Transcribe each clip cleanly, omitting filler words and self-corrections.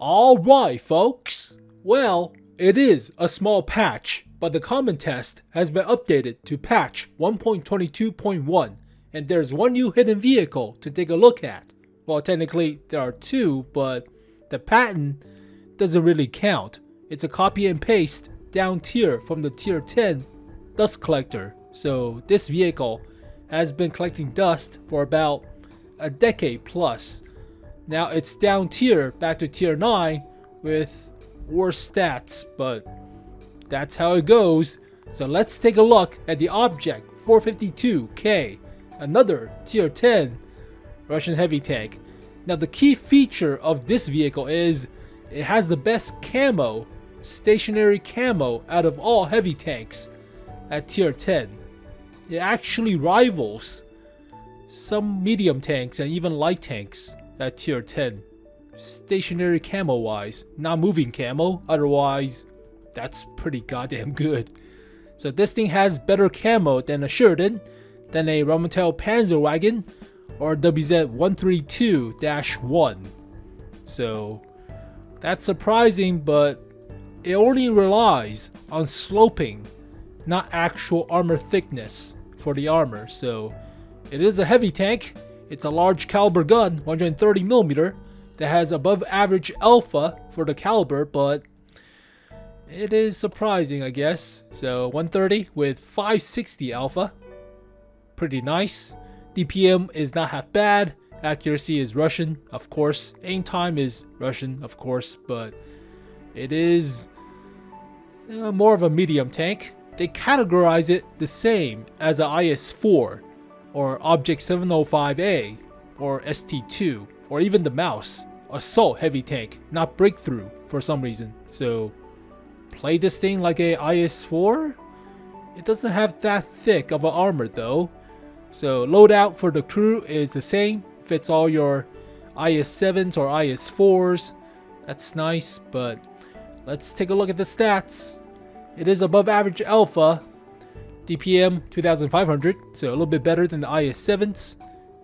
Alright folks, well, it is a small patch, but the common test has been updated to patch 1.22.1 and there's one new hidden vehicle to take a look at. Well, technically there are two, but the patent doesn't really count. It's a copy and paste down tier from the tier 10 dust collector. So this vehicle has been collecting dust for about a decade plus. Now it's down tier back to tier 9 with worse stats, but that's how it goes. So let's take a look at the object 452K, another tier 10 Russian heavy tank. Now the key feature of this vehicle is it has the best camo, stationary camo out of all heavy tanks at tier 10. It actually rivals some medium tanks and even light tanks at tier 10. Stationary camo wise, not moving camo, otherwise that's pretty goddamn good. So this thing has better camo than a Sheridan, than a Rheinmetall Panzerwagen, or WZ132-1. So that's surprising, but it only relies on sloping, not actual armor thickness for the armor. So it is a heavy tank. It's a large caliber gun, 130mm, that has above average alpha for the caliber, but it is surprising, I guess. So 130 with 560 alpha, pretty nice. DPM is not half bad. Accuracy is Russian, of course. Aim time is Russian, of course, but it is more of a medium tank. They categorize it the same as an IS-4 or Object 705A or ST2 or even the Mouse, assault heavy tank, not breakthrough for some reason. So play this thing like a IS-4. It doesn't have that thick of an armor though. So loadout for the crew is the same, fits all your IS-7s or IS-4s. That's nice, but let's take a look at the stats. It is above average alpha, DPM 2500, so a little bit better than the IS-7s,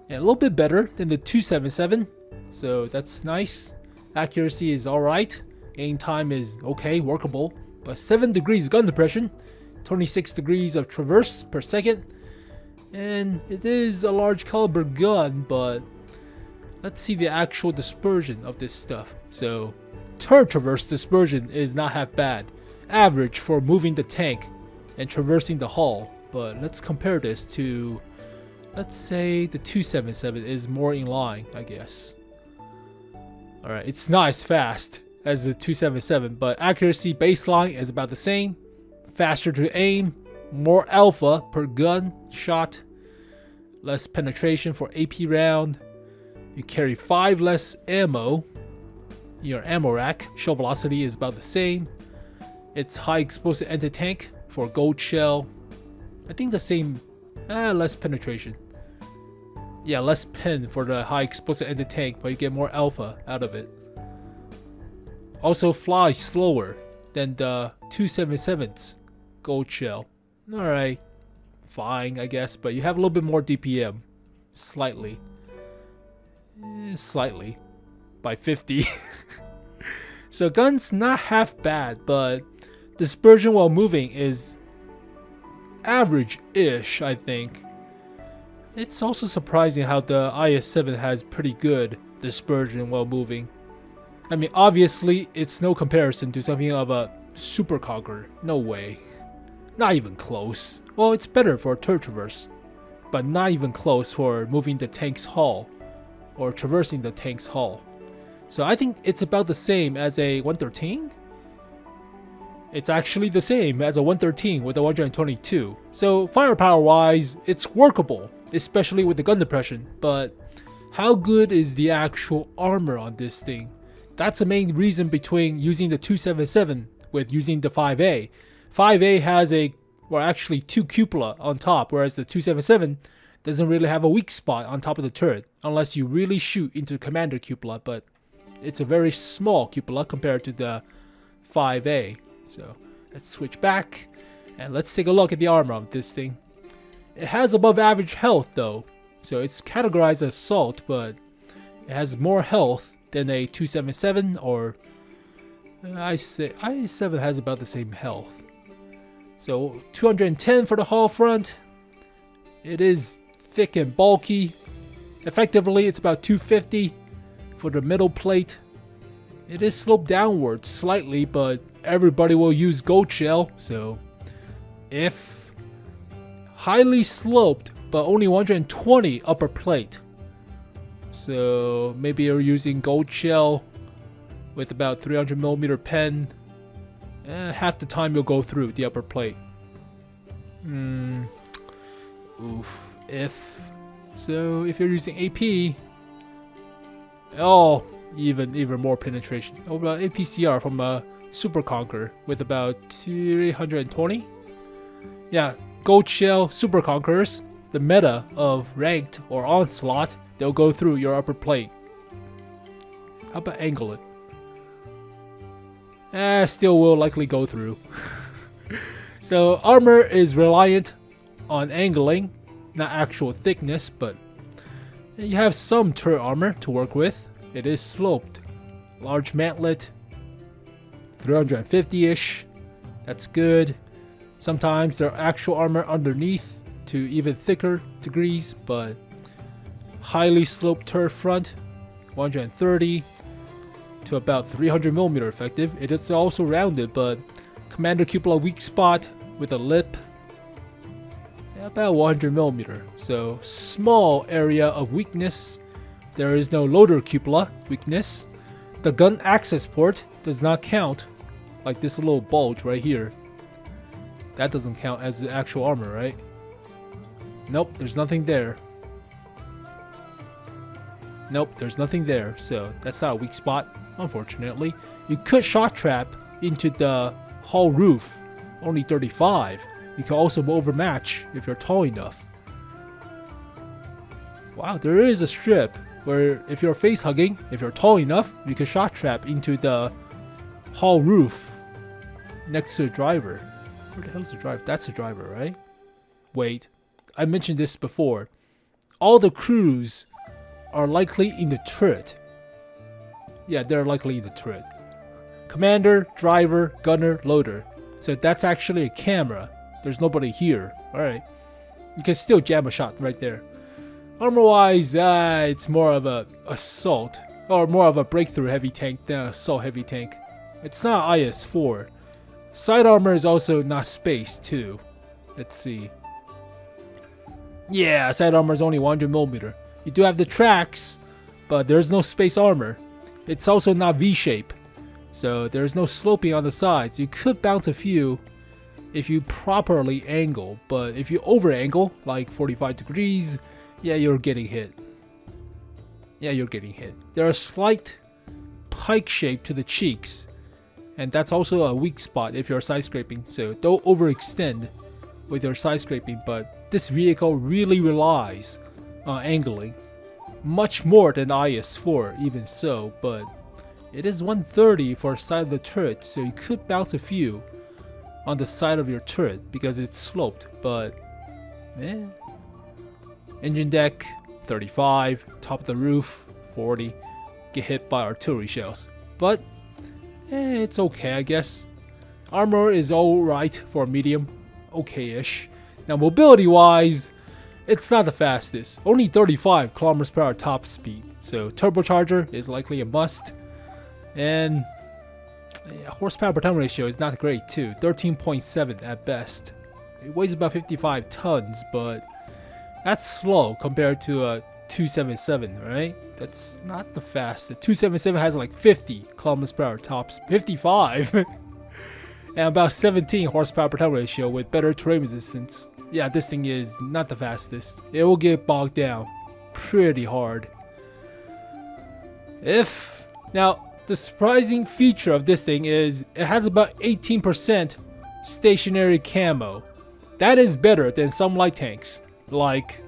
and a little bit better than the 277, so that's nice. Accuracy is alright, aim time is okay, workable, but 7 degrees gun depression, 26 degrees of traverse per second, and it is a large caliber gun, but let's see the actual dispersion of this stuff. So turret traverse dispersion is not half bad, average for moving the tank and traversing the hull, but let's compare this to, let's say the 277 is more in line, I guess. Alright, it's not as fast as the 277, but accuracy baseline is about the same, faster to aim, more alpha per gun shot, less penetration for AP round, you carry 5 less ammo, your ammo rack, shell velocity is about the same, it's high explosive anti-tank for gold shell, I think the same, less penetration. Yeah, less pen for the high explosive anti-tank, but you get more alpha out of it. Also flies slower than the 277's gold shell. Alright, fine I guess, but you have a little bit more DPM. Slightly. Slightly. By 50. So gun's not half bad, but dispersion while moving is average-ish, I think. It's also surprising how the IS-7 has pretty good dispersion while moving. I mean, obviously, it's no comparison to something of a Super Conqueror. No way. Not even close. Well, it's better for turret traverse, but not even close for moving the tank's hull or traversing the tank's hull. So I think it's about the same as a 113. It's actually the same as a 113 with a 122. So firepower wise, it's workable, especially with the gun depression, but how good is the actual armor on this thing? That's the main reason between using the 277 with using the 5A. 5A has actually 2 cupola on top, whereas the 277 doesn't really have a weak spot on top of the turret, unless you really shoot into the commander cupola, but it's a very small cupola compared to the 5A. So let's switch back and let's take a look at the armor of this thing. It has above average health though, so it's categorized as assault, but it has more health than a 277 or I say I7 has about the same health. So 210 for the hull front. It is thick and bulky. Effectively, it's about 250 for the middle plate. It is sloped downwards slightly, but everybody will use gold shell. So if highly sloped, but only 120 upper plate. So maybe you're using gold shell with about 300mm pen. Half the time you'll go through the upper plate. Oof. If you're using AP, oh, even more penetration. Oh, about APCR from a Super Conqueror with about 320. Yeah, gold shell Super Conquerors, the meta of ranked or onslaught, they'll go through your upper plate. How about angle it? Still will likely go through. So armor is reliant on angling, not actual thickness, but you have some turret armor to work with. It is sloped. Large mantlet, 350-ish. That's good. Sometimes there are actual armor underneath to even thicker degrees, but highly sloped turret front, 130 to about 300mm effective. It is also rounded, but commander cupola weak spot with a lip, about 100mm. So small area of weakness. There is no loader cupola weakness. The gun access port does not count, like this little bulge right here. That doesn't count as the actual armor, right? Nope, there's nothing there. Nope, there's nothing there, so that's not a weak spot, unfortunately. You could shot trap into the hull roof, only 35. You can also overmatch if you're tall enough. Wow, there is a strip where if you're face hugging, if you're tall enough, you can shot trap into the hull roof next to the driver. Where the hell's the driver? That's the driver, right? Wait, I mentioned this before. All the crews are likely in the turret. Yeah, they're likely in the turret. Commander, driver, gunner, loader. So that's actually a camera. There's nobody here. Alright. You can still jam a shot right there. Armor-wise, it's more of a assault. Or more of a breakthrough heavy tank than an assault heavy tank. It's not IS-4. Side armor is also not spaced too. Let's see. Yeah, side armor is only 100mm. You do have the tracks, but there's no space armor. It's also not V-shape, so there's no sloping on the sides. You could bounce a few if you properly angle, but if you over angle, like 45 degrees, yeah, you're getting hit. Yeah, you're getting hit. There are slight pike shape to the cheeks, and that's also a weak spot if you're side scraping, so don't overextend with your side scraping, but this vehicle really relies angling much more than IS-4, even so, but it is 130 for side of the turret, so you could bounce a few on the side of your turret because it's sloped, but engine deck 35, top of the roof 40, get hit by artillery shells, but it's okay, I guess. Armor is alright for medium, okay-ish. Now mobility wise, it's not the fastest, only 35 km/h top speed, so turbocharger is likely a must, and horsepower per ton ratio is not great too, 13.7 at best. It weighs about 55 tons, but that's slow compared to a 277, right? That's not the fastest. 277 has like 50 km/h top speed, 55, and about 17 horsepower per ton ratio with better terrain resistance. Yeah, this thing is not the fastest. It will get bogged down pretty hard. Now, the surprising feature of this thing is it has about 18% stationary camo. That is better than some light tanks like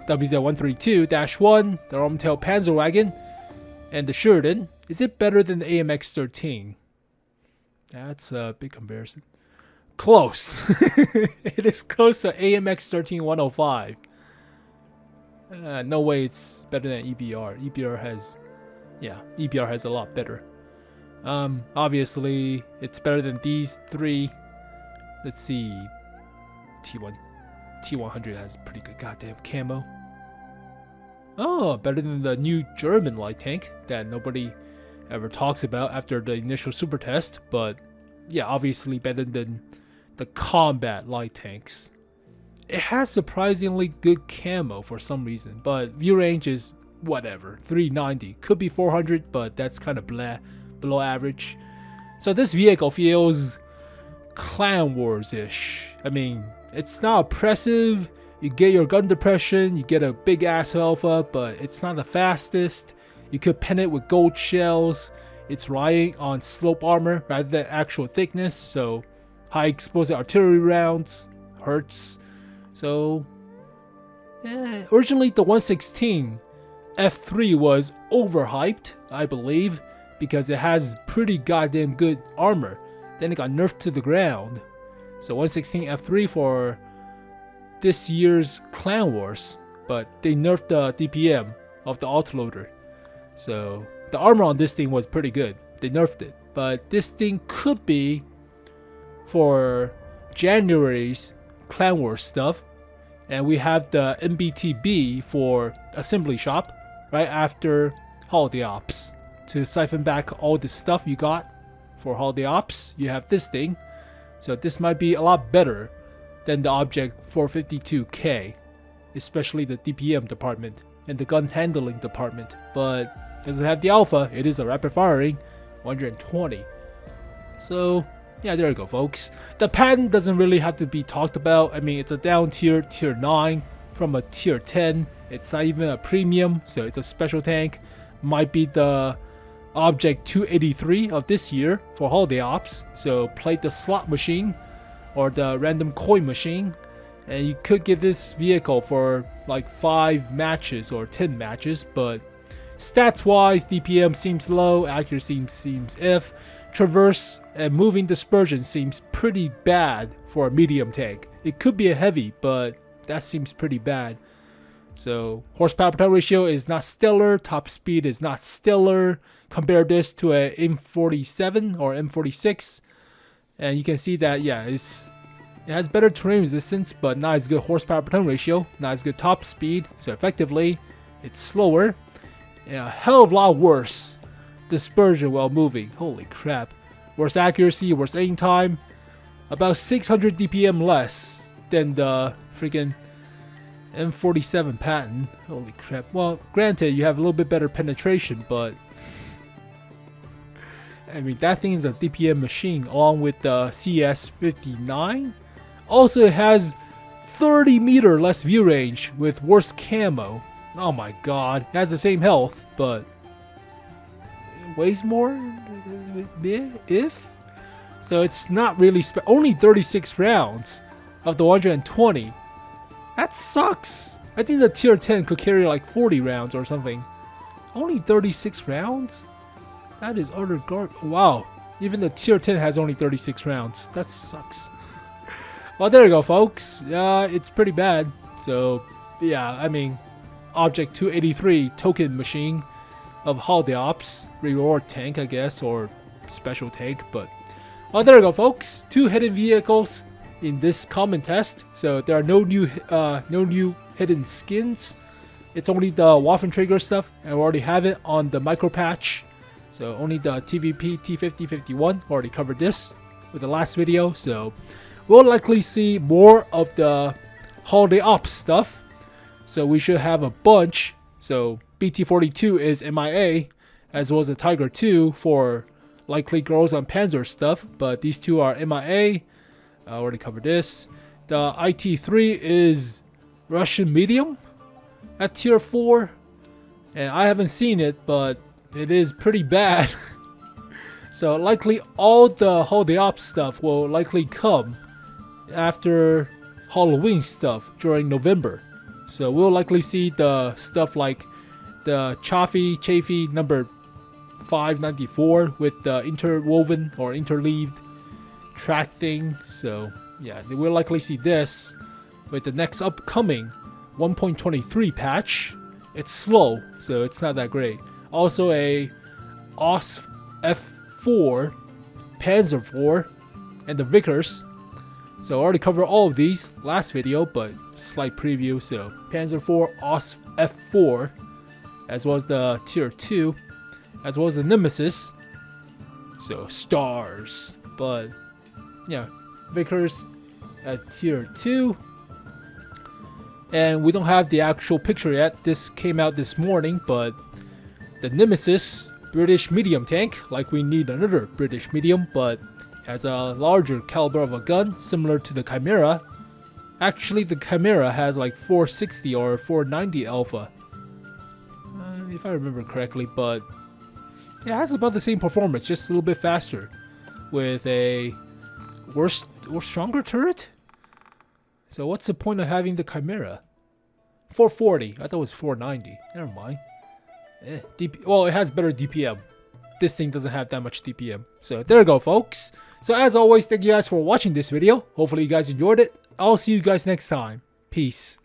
WZ-132-1, the Armtail Panzerwagen, and the Sheridan. Is it better than the AMX-13? That's a big comparison. Close. It is close to AMX-13 105. No way it's better than EBR. EBR has a lot better. Obviously, it's better than these three. Let's see. T100 has pretty good goddamn camo. Oh, better than the new German light tank that nobody ever talks about after the initial super test. But yeah, obviously better than the combat light tanks. It has surprisingly good camo for some reason, but view range is whatever, 390. Could be 400, but that's kind of below average. So this vehicle feels Clan Wars-ish. I mean, it's not oppressive. You get your gun depression, you get a big ass alpha, but it's not the fastest. You could pin it with gold shells. It's riding on slope armor rather than actual thickness, so high explosive artillery rounds hurts. So originally the 116 F3 was overhyped, I believe, because it has pretty goddamn good armor. Then it got nerfed to the ground. So 116 F3 for this year's Clan Wars, but they nerfed the DPM of the autoloader. So the armor on this thing was pretty good. They nerfed it, but this thing could be for January's Clan Wars stuff. And we have the MBTB for assembly shop right after Holiday Ops. To siphon back all the stuff you got for Holiday Ops, you have this thing. So this might be a lot better than the Object 452K, especially the DPM department and the gun handling department. But does it have the alpha? It is a rapid firing 120. So yeah, there you go, folks. The patent doesn't really have to be talked about. I mean, it's a down tier, tier 9 from a tier 10. It's not even a premium, so it's a special tank. Might be the Object 283 of this year for Holiday Ops. So play the slot machine or the random coin machine, and you could get this vehicle for like 5 matches or 10 matches. But stats wise, DPM seems low, accuracy seems if. Traverse and moving dispersion seems pretty bad for a medium tank. It could be a heavy, but that seems pretty bad. So horsepower per ton ratio is not stellar. Top speed is not stellar. Compare this to a M47 or M46, and you can see that yeah, it has better terrain resistance, but not as good horsepower per ton ratio, not as good top speed. So effectively, it's slower and a hell of a lot worse dispersion while moving. Holy crap! Worse accuracy, worse aim time, about 600 DPM less than the freaking M47 patent. Holy crap. Well, granted, you have a little bit better penetration, but I mean, that thing is a DPM machine along with the CS59. Also, it has 30 meter less view range with worse camo. Oh my god. It has the same health, but it weighs more? If? So it's not really only 36 rounds of the 120. That sucks. I think the tier 10 could carry like 40 rounds or something. Only 36 rounds? That is utter garbage. Wow. Even the tier 10 has only 36 rounds. That sucks. Well, there you go, folks. It's pretty bad. So, yeah, I mean, Object 283 token machine of Holiday Ops. Reward tank, I guess, or special tank. But, well, there you go, folks. 2 hidden vehicles in this common test. So, there are no new hidden skins. It's only the Waffentrager stuff, and we already have it on the micro patch. So only the TVP T50-51 already covered this with the last video. So we'll likely see more of the Holiday Ops stuff. So we should have a bunch. So BT-42 is MIA, as well as the Tiger 2 for likely Girls on Panzer stuff. But these two are MIA. I already covered this. The IT-3 is Russian medium at tier 4. And I haven't seen it, but it is pretty bad. So likely all the Holiday Ops stuff will likely come after Halloween stuff during November. So we'll likely see the stuff like the Chafee number 594 with the interwoven or interleaved track thing. So yeah, we'll likely see this with the next upcoming 1.23 patch. It's slow, so it's not that great. Also a OSF F4, Panzer IV, and the Vickers. So I already covered all of these last video, but slight preview. So Panzer IV, OS F4, as well as the Tier 2, as well as the Nemesis. So stars, but yeah, Vickers at Tier 2. And we don't have the actual picture yet. This came out this morning, but the Nemesis, British medium tank, like we need another British medium, but has a larger caliber of a gun, similar to the Chimera. Actually, the Chimera has like 460 or 490 alpha, if I remember correctly, but it has about the same performance, just a little bit faster, with a worse or stronger turret. So what's the point of having the Chimera? 440. I thought it was 490. Never mind. Well, it has better DPM. This thing doesn't have that much DPM. So there you go, folks. So as always, thank you guys for watching this video. Hopefully you guys enjoyed it. I'll see you guys next time. Peace.